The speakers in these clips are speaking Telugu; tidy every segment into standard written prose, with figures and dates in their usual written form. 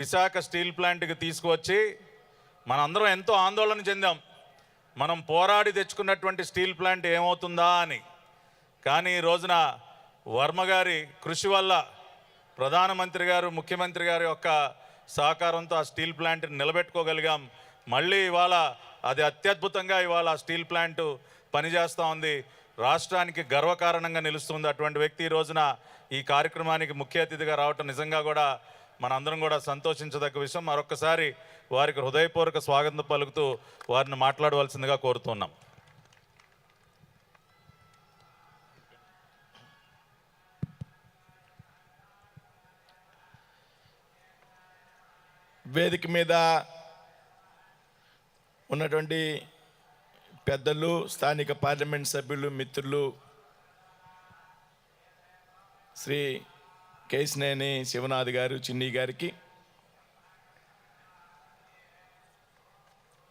విశాఖ స్టీల్ ప్లాంట్కి తీసుకువచ్చి మనందరం ఎంతో ఆందోళన చెందాం. మనం పోరాడి తెచ్చుకున్నటువంటి స్టీల్ ప్లాంట్ ఏమవుతుందా అని. కానీ ఈ రోజున వర్మ గారి కృషి వల్ల ప్రధానమంత్రి గారు, ముఖ్యమంత్రి గారి యొక్క సహకారంతో ఆ స్టీల్ ప్లాంట్ని నిలబెట్టుకోగలిగాం. మళ్ళీ ఇవాళ అది అత్యద్భుతంగా ఇవాళ స్టీల్ ప్లాంట్ పనిచేస్తూ ఉంది. రాష్ట్రానికి గర్వకారణంగా నిలుస్తుంది. అటువంటి వ్యక్తి ఈ రోజున ఈ కార్యక్రమానికి ముఖ్య అతిథిగా రావటం నిజంగా కూడా మనందరం కూడా సంతోషించదగ్గ విషయం. మరొకసారి వారికి హృదయపూర్వక స్వాగతం పలుకుతూ వారిని మాట్లాడవలసిందిగా కోరుతున్నాం. వేదిక మీద ఉన్నటువంటి పెద్దలు, స్థానిక పార్లమెంట్ సభ్యులు, మిత్రులు, శ్రీ కేశినేని శివనాథ్ గారు, చిన్ని గారికి,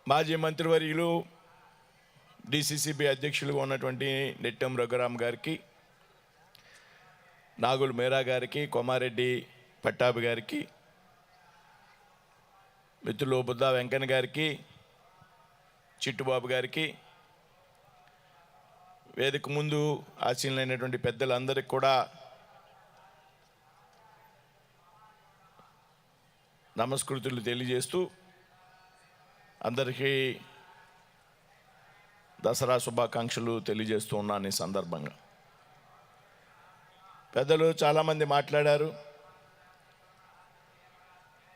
మాజీ మంత్రివర్యులు, డిసిసిబి అధ్యక్షులుగా ఉన్నటువంటి నెట్టెం రఘురామ్ గారికి, నాగుల్ మేరా గారికి, కొమారెడ్డి పట్టాభి గారికి, మిత్రులు బుద్ధా వెంకన్న గారికి, చిట్టుబాబు గారికి, వేదిక ముందు ఆశీనులైనటువంటి పెద్దలందరికీ కూడా నమస్కృతులు తెలియజేస్తూ అందరికీ దసరా శుభాకాంక్షలు తెలియజేస్తూ ఉన్నాను. ఈ సందర్భంగా పెద్దలు చాలామంది మాట్లాడారు.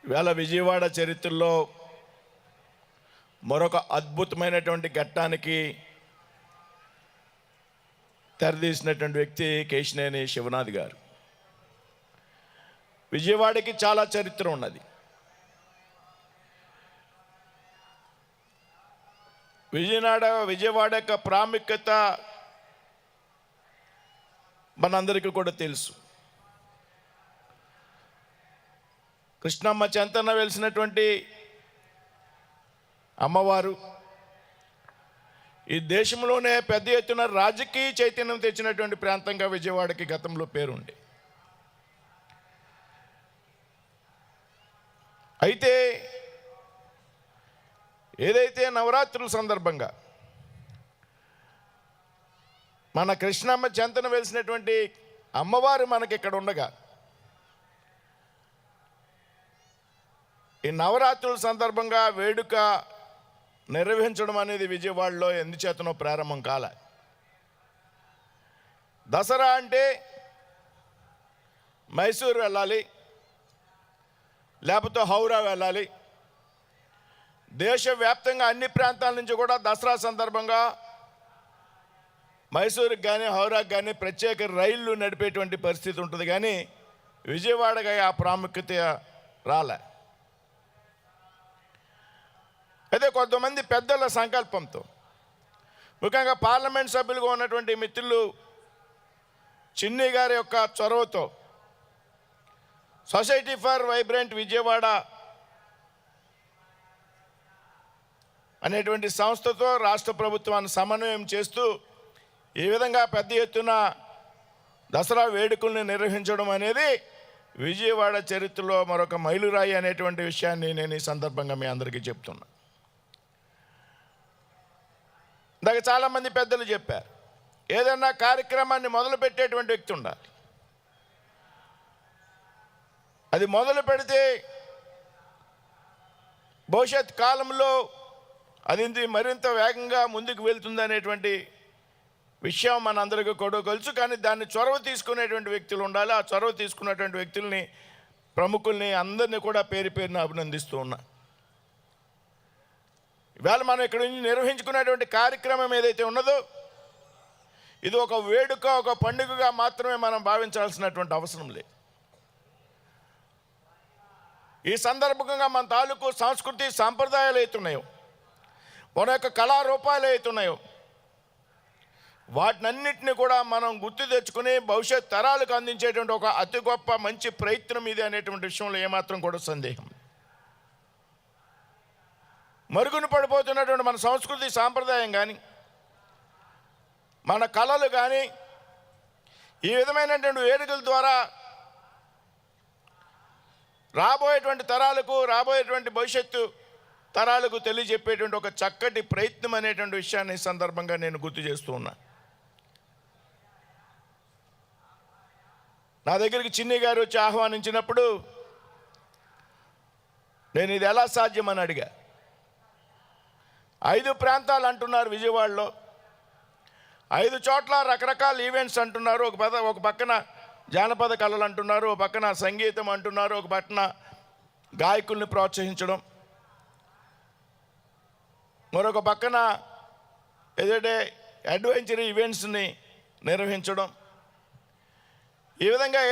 ఇవాళ విజయవాడ చరిత్రలో మరొక అద్భుతమైనటువంటి ఘట్టానికి తెరదీసినటువంటి వ్యక్తి కేశినేని శివనాథ్ గారు. విజయవాడకి చాలా చరిత్ర ఉన్నది. విజయవాడ యొక్క ప్రాముఖ్యత మనందరికీ కూడా తెలుసు. కృష్ణమ్మ చెంతన వెలిసినటువంటి అమ్మవారు ఈ దేశంలోనే పెద్ద ఎత్తున రాజకీయ చైతన్యం తెచ్చినటువంటి ప్రాంతంగా విజయవాడకి గతంలో పేరుంది. అయితే ఏదైతే నవరాత్రుల సందర్భంగా మన కృష్ణమ్మ చెంతన వెలిసినటువంటి అమ్మవారు మనకి ఇక్కడ ఉండగా, ఈ నవరాత్రుల సందర్భంగా వేడుక నిర్వహించడం అనేది విజయవాడలో ఎందుచేతనో ప్రారంభం కాలే. దసరా అంటే మైసూరు వెళ్ళాలి, లేకపోతే హౌరా వెళ్ళాలి. దేశవ్యాప్తంగా అన్ని ప్రాంతాల నుంచి కూడా దసరా సందర్భంగా మైసూరుకి కానీ హౌరాకి కానీ ప్రత్యేక రైళ్లు నడిపేటువంటి పరిస్థితి ఉంటుంది. కానీ విజయవాడగా ఆ ప్రాముఖ్యత రాలే. అయితే కొంతమంది పెద్దల సంకల్పంతో, ముఖ్యంగా పార్లమెంట్ సభ్యులుగా ఉన్నటువంటి మిత్రులు చిన్ని గారి యొక్క చొరవతో సొసైటీ ఫర్ వైబ్రెంట్ విజయవాడ అనేటువంటి సంస్థతో రాష్ట్ర ప్రభుత్వాన్ని సమన్వయం చేస్తూ ఈ విధంగా పెద్ద ఎత్తున దసరా వేడుకల్ని నిర్వహించడం అనేది విజయవాడ చరిత్రలో మరొక మైలురాయి అనేటువంటి విషయాన్ని నేను ఈ సందర్భంగా మీ అందరికీ చెప్తున్నా. ఇందాక చాలామంది పెద్దలు చెప్పారు, ఏదన్నా కార్యక్రమాన్ని మొదలుపెట్టేటువంటి వ్యక్తి ఉండాలి. అది మొదలు పెడితే భవిష్యత్ కాలంలో అది మరింత వేగంగా ముందుకు వెళ్తుంది అనేటువంటి విషయం మనందరికీ కూడా తెలుసు. కానీ దాన్ని చొరవ తీసుకునేటువంటి వ్యక్తులు ఉండాలి. ఆ చొరవ తీసుకున్నటువంటి వ్యక్తుల్ని, ప్రముఖుల్ని అందరినీ కూడా పేరు పేరున అభినందిస్తూ ఉన్నా. ఇవాళ మనం ఇక్కడ నిర్వహించుకునేటువంటి కార్యక్రమం ఏదైతే ఉన్నదో ఇది ఒక వేడుక, ఒక పండుగగా మాత్రమే మనం భావించాల్సినటువంటి అవసరం లేదు. ఈ సందర్భంగా మన తాలూకు సంస్కృతి సాంప్రదాయాలు అవుతున్నాయో, మన యొక్క కళారూపాలు అవుతున్నాయో, వాటినన్నింటినీ కూడా మనం గుర్తు తెచ్చుకుని భవిష్యత్ తరాలకు అందించేటువంటి ఒక అతి గొప్ప మంచి ప్రయత్నం ఇది అనేటువంటి విషయంలో ఏమాత్రం కూడా సందేహం. మరుగున పడిపోతున్నటువంటి మన సంస్కృతి సాంప్రదాయం కానీ, మన కళలు కానీ ఈ విధమైనటువంటి వేడుకల ద్వారా రాబోయేటువంటి తరాలకు, రాబోయేటువంటి భవిష్యత్తు తరాలకు తెలియజెప్పేటువంటి ఒక చక్కటి ప్రయత్నం అనేటువంటి విషయాన్ని ఈ సందర్భంగా నేను గుర్తు చేస్తూ ఉన్నా. నా దగ్గరికి చిన్ని గారు వచ్చి ఆహ్వానించినప్పుడు నేను ఇది ఎలా సాధ్యమని అడిగా. 5 ప్రాంతాలు అంటున్నారు విజయవాడలో, 5 చోట్ల రకరకాల ఈవెంట్స్ అంటున్నారు. ఒక పక్కన జానపద కళలు అంటున్నారు, ఒక పక్కన సంగీతం అంటున్నారు, ఒక పక్కన గాయకుల్ని ప్రోత్సహించడం, మరొక పక్కన ఏదైతే అడ్వెంచర్ ఈవెంట్స్ని నిర్వహించడం. ఏ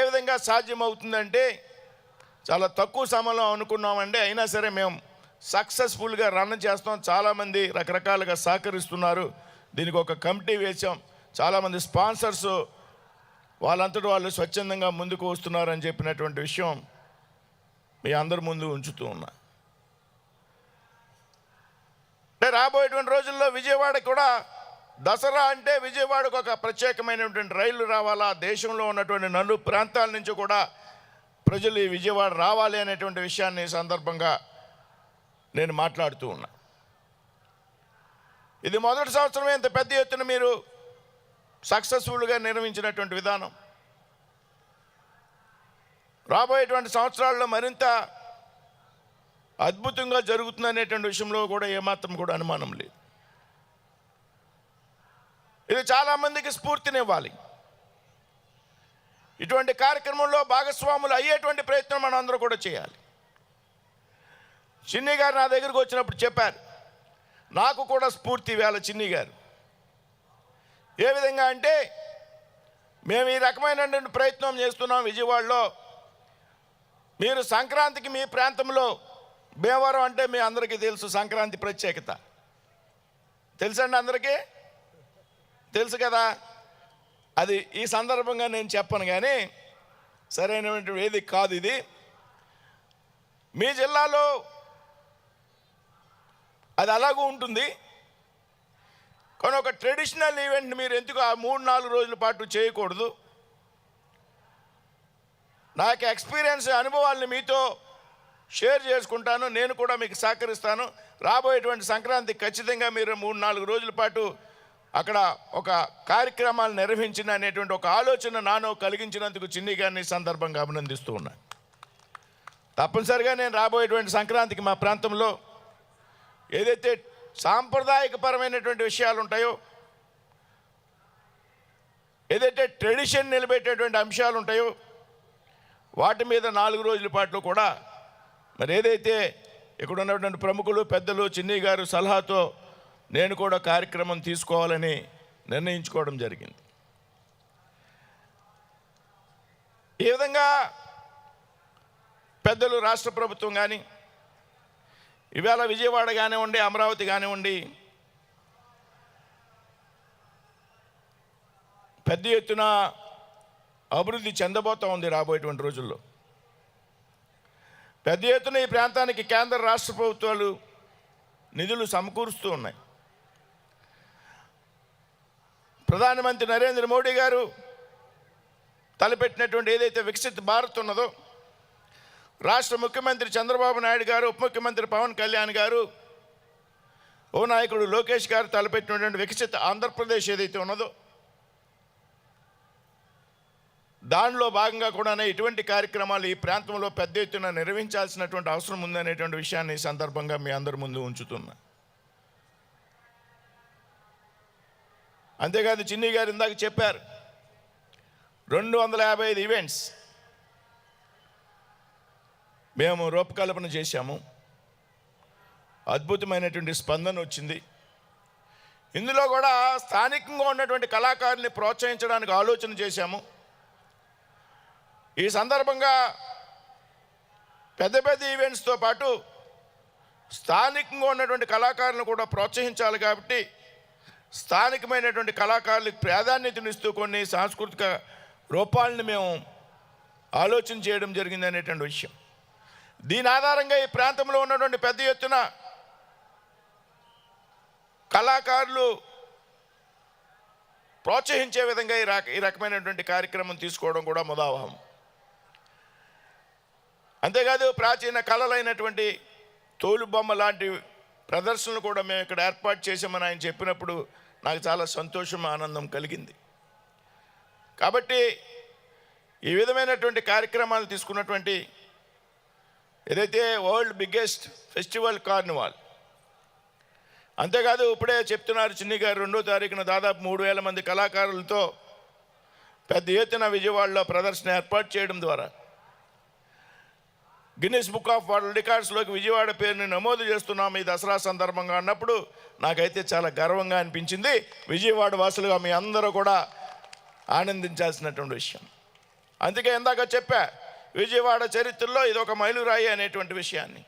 విధంగా సాధ్యమవుతుందంటే చాలా తక్కువ సమయంలో అనుకున్నామండి. అయినా సరే మేము సక్సెస్ఫుల్గా రన్ చేస్తాం. చాలామంది రకరకాలుగా సహకరిస్తున్నారు. దీనికి ఒక కమిటీ వేసాం. చాలామంది స్పాన్సర్స్ వాళ్ళంతటి వాళ్ళు స్వచ్ఛందంగా ముందుకు వస్తున్నారని చెప్పినటువంటి విషయం మీ అందరి ముందు ఉంచుతూ ఉన్నా. అంటే రాబోయేటువంటి రోజుల్లో విజయవాడ కూడా దసరా అంటే విజయవాడకు ఒక ప్రత్యేకమైనటువంటి రైళ్లు రావాలా, దేశంలో ఉన్నటువంటి నలు ప్రాంతాల నుంచి కూడా ప్రజలు ఈ విజయవాడ రావాలి అనేటువంటి విషయాన్ని సందర్భంగా నేను మాట్లాడుతూ ఉన్నా. ఇది మొదటి సంవత్సరమే ఇంత పెద్ద ఎత్తున మీరు సక్సెస్ఫుల్గా నిర్వహించినటువంటి విధానం. రాబోయేటువంటి సంవత్సరాల్లో మరింత అద్భుతంగా జరుగుతుందనేటువంటి విషయంలో కూడా ఏమాత్రం కూడా అనుమానం లేదు. ఇది చాలామందికి స్ఫూర్తినివ్వాలి. ఇటువంటి కార్యక్రమంలో భాగస్వాములు అయ్యేటువంటి ప్రయత్నం మనం అందరూ కూడా చేయాలి. చిన్ని గారు నా దగ్గరకు వచ్చినప్పుడు చెప్పారు, నాకు కూడా స్ఫూర్తి వేళ చిన్ని గారు. ఏ విధంగా అంటే మేము ఈ రకమైనటువంటి ప్రయత్నం చేస్తున్నాం విజయవాడలో. మీరు సంక్రాంతికి మీ ప్రాంతంలో భీమవరం అంటే మీ అందరికీ తెలుసు, సంక్రాంతి ప్రత్యేకత తెలుసండి, అందరికీ తెలుసు కదా. అది ఈ సందర్భంగా నేను చెప్పను, కానీ సరైనటువంటి వేదిక కాదు ఇది. మీ జిల్లాలో అది అలాగూ ఉంటుంది, కానీ ఒక ట్రెడిషనల్ ఈవెంట్ మీరు ఎందుకు ఆ 3-4 రోజుల పాటు చేయకూడదు? నాకు ఎక్స్పీరియన్స్ అనుభవాల్ని మీతో షేర్ చేసుకుంటాను. నేను కూడా మీకు సహకరిస్తాను. రాబోయేటువంటి సంక్రాంతి ఖచ్చితంగా మీరు 3-4 రోజుల పాటు అక్కడ ఒక కార్యక్రమాలు నిర్వహించిన అనేటువంటి ఒక ఆలోచన నాలో కలిగించినందుకు చిన్ని గారిని సందర్భంగా అభినందిస్తూ ఉన్నాను. తప్పనిసరిగా నేను రాబోయేటువంటి సంక్రాంతికి మా ప్రాంతంలో ఏదైతే సాంప్రదాయకపరమైనటువంటి విషయాలు ఉంటాయో, ఏదైతే ట్రెడిషన్ నిలబెట్టేటువంటి అంశాలు ఉంటాయో, వాటి మీద 4 రోజుల పాటు కూడా మరి ఏదైతే ఇక్కడ ఉన్నటువంటి ప్రముఖులు పెద్దలు చిన్ని గారు సలహాతో నేను కూడా కార్యక్రమం తీసుకోవాలని నిర్ణయించుకోవడం జరిగింది. ఈ విధంగా పెద్దలు రాష్ట్ర ప్రభుత్వం కానీ, ఇవాళ విజయవాడ కానివ్వండి, అమరావతి కానివ్వండి, పెద్ద ఎత్తున అభివృద్ధి చెందబోతూ ఉంది. రాబోయేటువంటి రోజుల్లో పెద్ద ఎత్తున ఈ ప్రాంతానికి కేంద్ర రాష్ట్ర ప్రభుత్వాలు నిధులు సమకూరుస్తూ ఉన్నాయి. ప్రధానమంత్రి నరేంద్ర మోడీ గారు తలపెట్టినటువంటి ఏదైతే వికసిత్ భారత్ ఉన్నదో, రాష్ట్ర ముఖ్యమంత్రి చంద్రబాబు నాయుడు గారు, ఉప ముఖ్యమంత్రి పవన్ కళ్యాణ్ గారు, ఓ నాయకుడు లోకేష్ గారు తలపెట్టినటువంటి వికసిత్ ఆంధ్రప్రదేశ్ ఏదైతే ఉన్నదో, దానిలో భాగంగా కూడా ఇటువంటి కార్యక్రమాలు ఈ ప్రాంతంలో పెద్ద ఎత్తున నిర్వహించాల్సినటువంటి అవసరం ఉందనేటువంటి విషయాన్ని ఈ సందర్భంగా మీ అందరి ముందు ఉంచుతున్నా. అంతేకాదు చిన్ని గారు ఇందాక చెప్పారు, 255 ఈవెంట్స్ మేము రూపకల్పన చేశాము. అద్భుతమైనటువంటి స్పందన వచ్చింది. ఇందులో కూడా స్థానికంగా ఉన్నటువంటి కళాకారుల్ని ప్రోత్సహించడానికి ఆలోచన చేశాము. ఈ సందర్భంగా పెద్ద పెద్ద ఈవెంట్స్తో పాటు స్థానికంగా ఉన్నటువంటి కళాకారులను కూడా ప్రోత్సహించాలి. కాబట్టి స్థానికమైనటువంటి కళాకారులకు ప్రాధాన్యతనిస్తూ కొన్ని సాంస్కృతిక రూపాలను మేము ఆలోచన చేయడం జరిగింది అనేటువంటి విషయం. దీని ఆధారంగా ఈ ప్రాంతంలో ఉన్నటువంటి పెద్ద ఎత్తున కళాకారులు ప్రోత్సహించే విధంగా ఈ రకమైనటువంటి కార్యక్రమం తీసుకోవడం కూడా ముదావహం. అంతేకాదు ప్రాచీన కళలైనటువంటి తోలుబొమ్మ లాంటి ప్రదర్శనలు కూడా మేము ఇక్కడ ఏర్పాటు చేసామని ఆయన చెప్పినప్పుడు నాకు చాలా సంతోషం ఆనందం కలిగింది. కాబట్టి ఈ విధమైనటువంటి కార్యక్రమాలు తీసుకున్నటువంటి ఏదైతే వరల్డ్ బిగ్గెస్ట్ ఫెస్టివల్ కార్నివాల్, అంతేకాదు ఇప్పుడే చెప్తున్నారు చిన్ని గారు 2వ తారీఖున దాదాపు 3,000 మంది కళాకారులతో పెద్ద ఎత్తున విజయవాడలో ప్రదర్శన ఏర్పాటు చేయడం ద్వారా గిన్నిస్ బుక్ ఆఫ్ వరల్డ్ రికార్డ్స్లోకి విజయవాడ పేరుని నమోదు చేస్తున్నాం ఈ దసరా సందర్భంగా అన్నప్పుడు నాకైతే చాలా గర్వంగా అనిపించింది. విజయవాడ వాసులుగా మీ అందరూ కూడా ఆనందించాల్సినటువంటి విషయం. అందుకే ఇందాక చెప్పా, విజయవాడ చరిత్రలో ఇది ఒక మైలురాయి అనేటువంటి విషయాన్ని.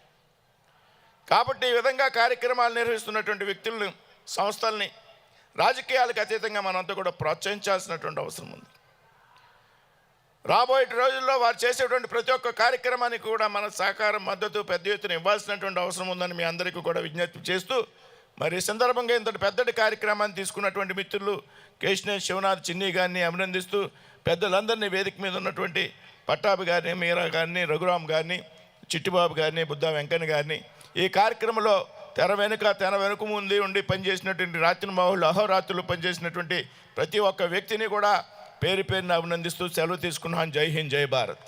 కాబట్టి ఈ విధంగా కార్యక్రమాలు నిర్వహిస్తున్నటువంటి వ్యక్తులను, సంస్థల్ని రాజకీయాలకు అతీతంగా మనంతా కూడా ప్రోత్సహించాల్సినటువంటి అవసరం ఉంది. రాబోయే రోజుల్లో వారు చేసేటువంటి ప్రతి ఒక్క కార్యక్రమానికి కూడా మన సహకారం, మద్దతు పెద్ద ఎత్తున ఇవ్వాల్సినటువంటి అవసరం ఉందని మీ అందరికీ కూడా విజ్ఞప్తి చేస్తూ, మరి ఈ సందర్భంగా ఇంతటి పెద్దటి కార్యక్రమాన్ని తీసుకున్నటువంటి మిత్రులు కేశినేని శివనాథ్ చిన్ని గారిని అభినందిస్తూ, పెద్దలందరినీ వేదిక మీద ఉన్నటువంటి పట్టాభి గారిని, మీరా గారిని, రఘురామ్ గారిని, చిట్టిబాబు గారిని, బుద్ధా వెంకన్న గారిని, ఈ కార్యక్రమంలో తెర వెనుక ముందు ఉండి పనిచేసినటువంటి రాత్రిమాహులు అహోరాత్రులు పనిచేసినటువంటి ప్రతి ఒక్క వ్యక్తిని కూడా పేరు పేరున అభినందిస్తూ సెలవు తీసుకున్నాను. జై హింద్, జై భారత్.